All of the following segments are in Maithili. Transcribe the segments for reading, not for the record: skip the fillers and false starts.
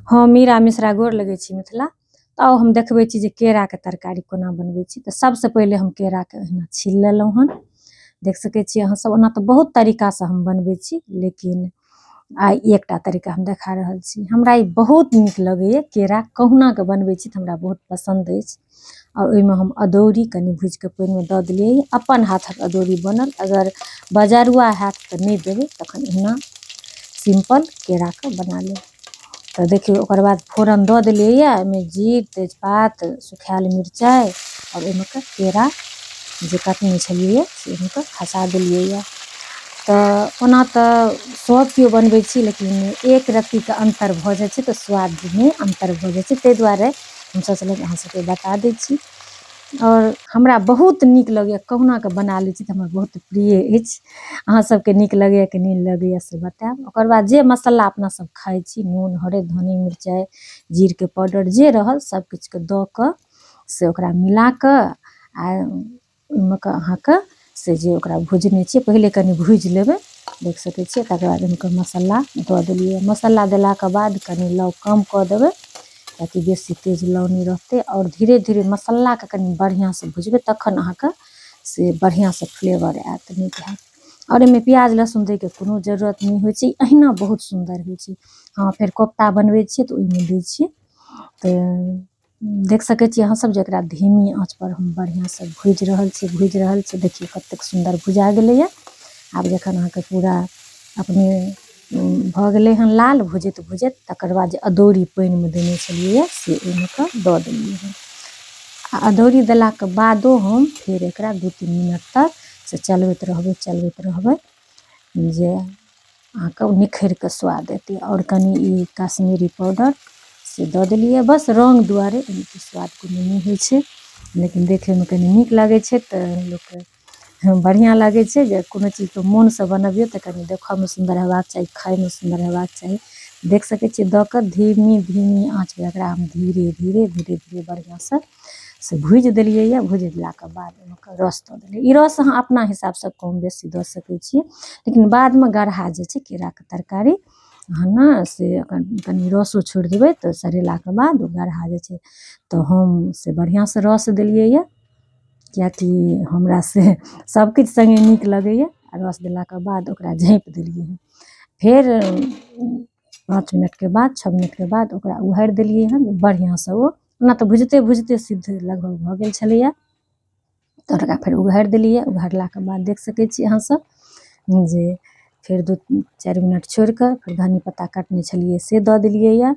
हाँ मीरा मिश्रा गोर लगै छी मिथिला। तऽ आउ हम देखबै छी जे केराके तरकारी कोना बनबै छी। तऽ सबसँ पहिले हम केराके ओहिना छील लेलहुँ हन। देख सकै छी अहाँ सब। ओना तऽ बहुत तरीकासँ हम बनबै छी, लेकिन आइ एकटा तरीका हम देखा रहल छी। हमरा ई बहुत नीक लगैए केरा कहुनाके बनबै छी तऽ हमरा बहुत पसन्द अछि। और ओहिमे हम अदौरी कनि भूजिके पानिमे दऽ देलिए। अपन हाथक अदौरी बनल, अगर बजारुआ हैत तऽ नहि देबै, तखन ओहिना सिंपल केराके बना लेब। तऽ देखियौ ओकर बाद फोरन दऽ देलिए। ओहिमे जीर, तेजपात, सुखायल मिरचाइ और ओहिमे के केरा जे कटने छलिए से ओहिमे के खसा देलिए। तऽ ओना तऽ सब केओ बनबै छी, लेकिन एक रत्तीके अन्तर भऽ जाइ छै तऽ स्वादमे अन्तर भऽ जाइ छै। ताहि दुआरे हम सोचलहुँ अहाँ सबके बता दै छी। और हमरा बहुत नीक लगैए, कहुनाके बना लै छी तऽ हमरा बहुत प्रिय अछि। अहाँ सबके नीक लगैए कि नहि लगैए से बतायब। ओकर बाद जे मसाला अपना सब खाइ छी, नून, हरदि, धनी, मिरचाइ, जीरके पाउडर जे रहल सबकिछुके दऽ कऽ से ओकरा मिलाकऽ आ ओहिमे के अहाँके से जे ओकरा भुजने छिए पहिले कनि भुजि लेबै। देख सकै छिए। तकर बाद ओहिमेके मसल्ला दऽ देलिए। मसल्ला देलाके बाद कनि लौ कम कऽ देबै, ताकि बेसी तेज लौ नहि रहतै। और धीरे धीरे मसल्लाके कनि बढ़िआँसँ भुजबै, तखन अहाँके से बढ़िआँसँ फ्लेवर आयत, नीक हैत। और एहिमे प्याज लहसुन दैके कोनो जरूरत नहि होइ छै, अहिना बहुत सुन्दर होइ छै। हाँ फेर कोफ्ता बनबै छिए तऽ ओहिमे दै छिए। तऽ देख सकै छी अहाँ सब जे एकरा धीमी आँचपर हम बढ़िआँसँ भुजि रहल छी। देखिए कतेक सुन्दर भुजा गेलैए। आब जखन अहाँके पूरा अपने भऽ गेलै हन लाल भुजैत भुजैत, तकर बाद जे अदौरी पानिमे देने छलिए से ओहिमे के दऽ देलिए हन। आ अदौरी देलाके बादो हम फेर एकरा 2-3 मिनट तक से चलबैत रहबै जे अहाँके निखरिके स्वाद एतै। और कनि ई कश्मीरी पाउडर से दऽ देलिए, बस रङ्ग दुआरे, एहिमे स्वाद कोनो नहि होइ छै, लेकिन देखैमे कनि नीक लागै छै। तऽ लोकके बढ़िआँ लागै छै जे कोनो चीजके मोनसँ बनबियौ तऽ कनि देखऽमे सुन्दर हेबाक चाही, खाइमे सुन्दर हेबाक चाही। देख सकै छिए दऽ कऽ धीमी आँचपर एकरा हम धीरे धीरे बढ़िआँसँ से भुजि देलिए। भुजि देलाके बाद ओहिमेके रस दऽ देलिए। ई रस अहाँ अपना हिसाबसँ कम बेसी दऽ सकै छिए, लेकिन बादमे गढ़हा जाइ छै केराके तरकारी। अहाँ ने से कनि रसो छोड़ि देबै तऽ सरेलाके बाद ओ गढ़हा जाइ छै। तऽ हम से बढ़िआँसँ रस देलिए, किएकि हमरा से सबकिछु सङ्गे नीक लगैए। आ रस देलाके बाद ओकरा झाँपि देलिए हन। फेर 5 मिनटके बाद 6 मिनटके बाद ओकरा उघारि देलिए हन बढ़िआँसँ। ओ ओना तऽ भुजिते भुजिते सिद्ध लगभग भऽ गेल छलैए। तऽ ओकरा फेर उघारि देलिए। उघारलाके बाद देख सकै छी अहाँ सब जे फेर 2-4 मिनट छोड़िकऽ फेर धनी पत्ता काटने छलिए से दऽ देलिए।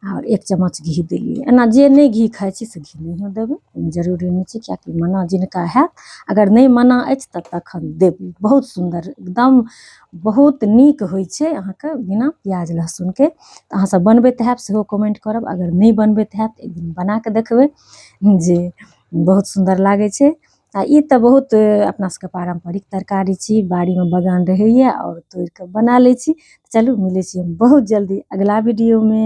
और 1 चम्मच घी देलिए। एना जे नहि घी खाइ छी से घी नहिओ देबै, कोनो जरूरी नहि छै, किएकि मना जिनका हैत, अगर नहि मना अछि तऽ तखन देबै। बहुत सुन्दर एकदम बहुत नीक होइ छै अहाँके बिना प्याज लहसुनके। तऽ अहाँ सब बनबैत हैब सेहो कमेन्ट करब। अगर नहि बनबैत हैत एक दिन बनाकऽ देखबै जे बहुत सुन्दर लागै छै। आ ई तऽ बहुत अपना सबके पारम्परिक तरकारी छी, बाड़ीमे बगान रहैए और तोड़िकऽ बना लै छी। चलू मिलै छी हम बहुत जल्दी अगिला वीडियोमे।